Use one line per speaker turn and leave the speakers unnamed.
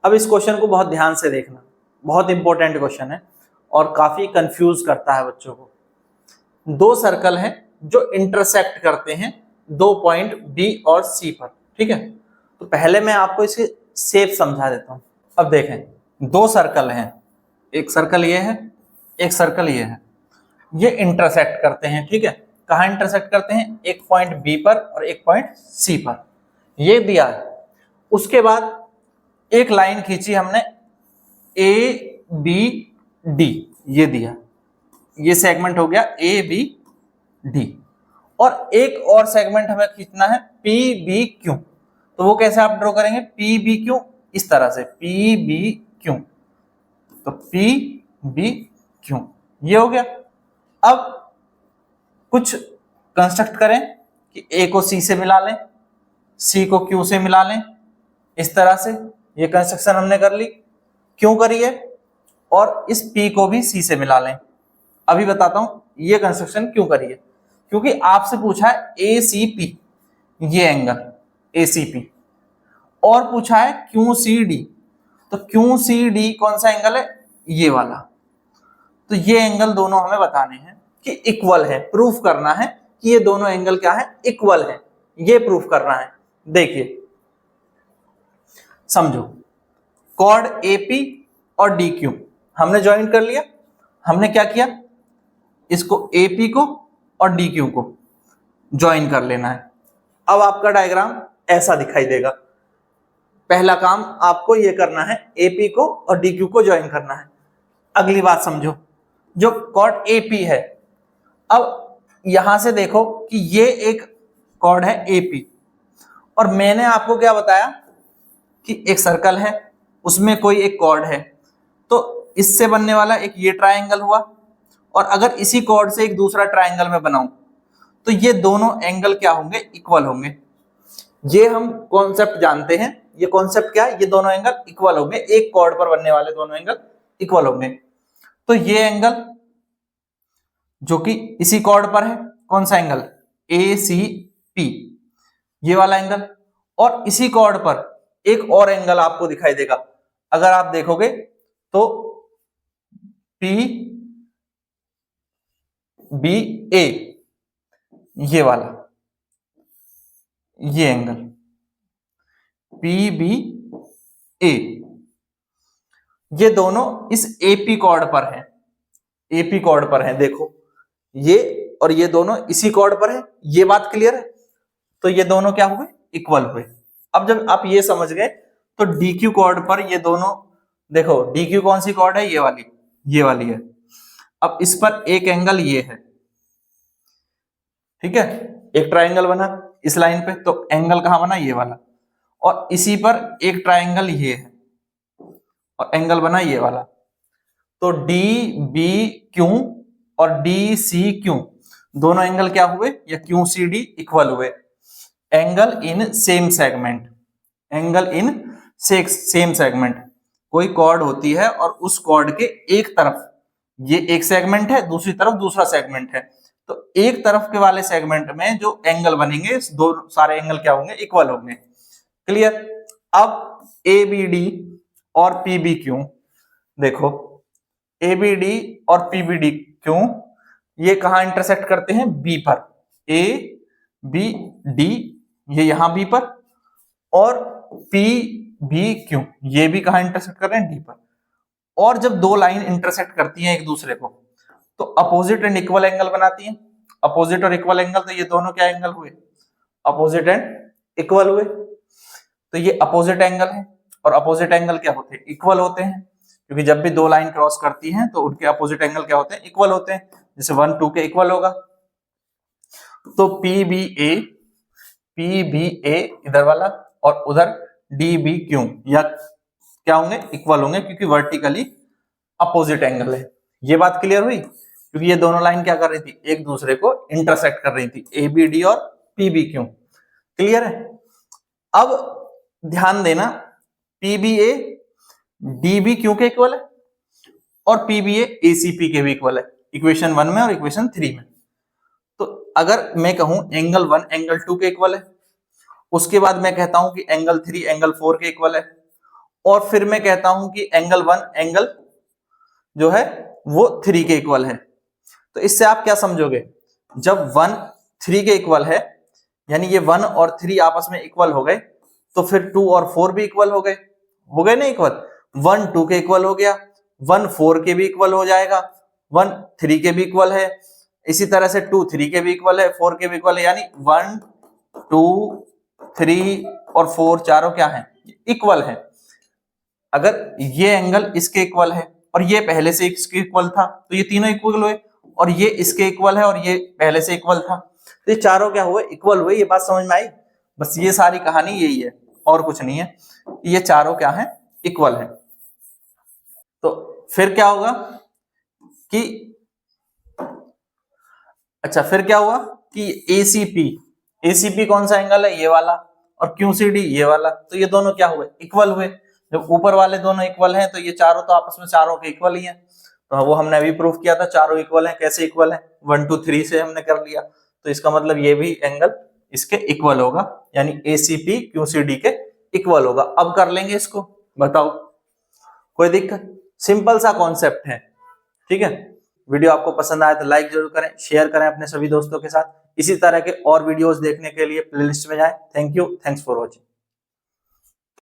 अब इस क्वेश्चन को बहुत ध्यान से देखना, बहुत इंपॉर्टेंट क्वेश्चन है और काफी कंफ्यूज करता है बच्चों को। दो सर्कल हैं जो इंटरसेक्ट करते हैं दो पॉइंट बी और सी पर, ठीक है। तो पहले मैं आपको इसके शेप समझा देता हूं। अब देखें, दो सर्कल हैं, एक सर्कल ये है, एक सर्कल ये है, ये इंटरसेक्ट करते हैं, ठीक है। कहाँ इंटरसेक्ट करते हैं? एक पॉइंट बी पर और एक पॉइंट सी पर, ये दिया है। उसके बाद एक लाइन खींची हमने ए बी डी, ये दिया, ये सेगमेंट हो गया ए बी डी। और एक और सेगमेंट हमें खींचना है पी बी क्यू। तो वो कैसे आप ड्रॉ करेंगे? पी बी क्यू, इस तरह से पी बी क्यू, तो पी बी क्यू, ये हो गया। अब कुछ कंस्ट्रक्ट करें कि ए को सी से मिला लें, सी को क्यू से मिला लें, इस तरह से ये कंस्ट्रक्शन हमने कर ली। क्यों करी है? और इस पी को भी सी से मिला लें। अभी बताता हूं ये कंस्ट्रक्शन क्यों करी है। क्योंकि आपसे पूछा है ए सी पी, ये एंगल ए सी पी, और पूछा है क्यू सी डी। तो क्यू सी डी कौन सा एंगल है? ये वाला। तो ये एंगल दोनों हमें बताने हैं कि इक्वल है, प्रूफ करना है कि ये दोनों एंगल क्या है? इक्वल है, ये प्रूफ करना है। देखिए समझो, कॉर्ड एपी और डी क्यू हमने ज्वाइन कर लिया। हमने क्या किया? इसको एपी को और डी क्यू को ज्वाइन कर लेना है। अब आपका डायग्राम ऐसा दिखाई देगा। पहला काम आपको ये करना है, एपी को और डी क्यू को ज्वाइन करना है। अगली बात समझो, जो कॉर्ड एपी है, अब यहां से देखो कि ये एक कॉर्ड है एपी, और मैंने आपको क्या बताया कि एक सर्कल है, उसमें कोई एक कॉर्ड है, तो इससे बनने वाला एक ये ट्रायंगल हुआ। और अगर इसी कॉर्ड से एक दूसरा ट्रायंगल में बनाऊं तो ये दोनों एंगल क्या होंगे? इक्वल होंगे। ये हम कॉन्सेप्ट जानते हैं। ये कॉन्सेप्ट क्या है? ये दोनों एंगल इक्वल होंगे, एक कॉर्ड पर बनने वाले दोनों एंगल इक्वल होंगे। तो ये एंगल जो कि इसी कॉर्ड पर है, कौन सा एंगल? ए सी पी, ये वाला एंगल। और इसी कॉर्ड पर एक और एंगल आपको दिखाई देगा, अगर आप देखोगे तो पी बी ए, ये वाला, ये एंगल पी बी ए, ये दोनों इस एपी कॉर्ड पर है, एपी कॉर्ड पर है। देखो ये और ये दोनों इसी कॉर्ड पर है, ये बात क्लियर है। तो ये दोनों क्या हुए? इक्वल हुए। अब जब आप ये समझ गए तो DQ कॉर्ड पर ये दोनों, देखो DQ कौन सी कॉर्ड है? ये वाली, ये वाली है। अब इस पर एक एंगल ये है, ठीक है, एक ट्रायंगल बना इस लाइन पे, तो एंगल कहां बना? ये वाला। और इसी पर एक ट्रायंगल ये है और एंगल बना ये वाला। तो DBQ और DCQ दोनों एंगल क्या हुए? या QCD इक्वल हुए। Angle in same segment, angle in same segment. कोई कॉर्ड होती है और उस कॉर्ड के एक तरफ ये एक सेगमेंट है, दूसरी तरफ दूसरा सेगमेंट है, तो एक तरफ के वाले सेगमेंट में जो एंगल बनेंगे, दो सारे एंगल क्या होंगे? इक्वल होंगे। क्लियर? अब ABD और PBQ, देखो ABD और PBDQ ये कहां इंटरसेक्ट करते हैं? B पर। ABD ये यहां B पर, और PBQ ये भी कहां इंटरसेक्ट कर रहे हैं? D पर। और जब दो लाइन इंटरसेक्ट करती हैं एक दूसरे को तो अपोजिट एंड इक्वल एंगल बनाती हैं। अपोजिट और इक्वल एंगल, तो ये दोनों क्या एंगल हुए? अपोजिट एंड इक्वल हुए। तो ये अपोजिट एंगल है, और अपोजिट एंगल क्या होते हैं? इक्वल होते हैं, क्योंकि जब भी दो लाइन क्रॉस करती हैं तो उनके अपोजिट एंगल क्या होते हैं? इक्वल होते हैं। जैसे 1 2 के इक्वल होगा। तो PBA इधर वाला और उधर DBQ या क्या होंगे? इक्वल होंगे, क्योंकि वर्टिकली अपोजिट एंगल है। ये बात क्लियर हुई? क्योंकि ये दोनों लाइन क्या कर रही थी? एक दूसरे को इंटरसेक्ट कर रही थी, ABD और PBQ। क्लियर है? अब ध्यान देना, PBA DBQ के इक्वल है और PBA ACP के भी इक्वल है, इक्वेशन 1 में और इक्वेशन 3 में। तो अगर मैं कहूं एंगल 1 एंगल 2 के इक्वल है, उसके बाद मैं कहता हूं कि एंगल 3 एंगल 4 के इक्वल है, और फिर मैं कहता हूं कि एंगल 1 एंगल जो है वो 3 के इक्वल है। तो इससे आप क्या समझोगे, जब 1 3 के इक्वल है यानी ये 1 और 3 आपस में इक्वल हो गए, तो फिर 2 और 4 भी इक्वल हो गए ना इक्वल। 1 2 के इक्वल हो गया, 1 4 के भी इक्वल हो जाएगा, 1 3 के भी इक्वल है, इसी तरह से 2 3 के भी इक्वल है, 4 के भी इक्वल है, यानी 1 2 3 और 4 चारों क्या है, इक्वल है। अगर ये एंगल इसके इक्वल है और ये पहले से इसके इक्वल था तो ये तीनों इक्वल हुए, और ये इसके इक्वल है और ये पहले से इक्वल था, तो ये चारों क्या हुए, इक्वल हुए। ये बात समझ में आई? बस ये सारी कहानी यही है और कुछ नहीं है, ये चारों क्या है, इक्वल है। तो फिर क्या होगा कि अच्छा फिर क्या हुआ कि एसीपी कौन सा एंगल है, ये वाला, और क्यूसीडी ये वाला, तो ये दोनों क्या हुए, इक्वल हुए। जब ऊपर वाले दोनों इक्वल हैं तो ये चारों तो आपस में चारों के इक्वल ही हैं, तो वो हमने अभी प्रूफ किया था, चारों इक्वल हैं। कैसे इक्वल है, 1 2 3 से हमने कर लिया, तो इसका मतलब ये भी एंगल इसके इक्वल होगा, यानी एसीपी क्यूसीडी के इक्वल होगा। अब कर लेंगे इसको, बताओ कोई दिक्कत? सिंपल सा कॉन्सेप्ट है, ठीक है। वीडियो आपको पसंद आया तो लाइक जरूर करें, शेयर करें अपने सभी दोस्तों के साथ। इसी तरह के और वीडियोस देखने के लिए प्लेलिस्ट में जाएं। Thank you, thanks for watching.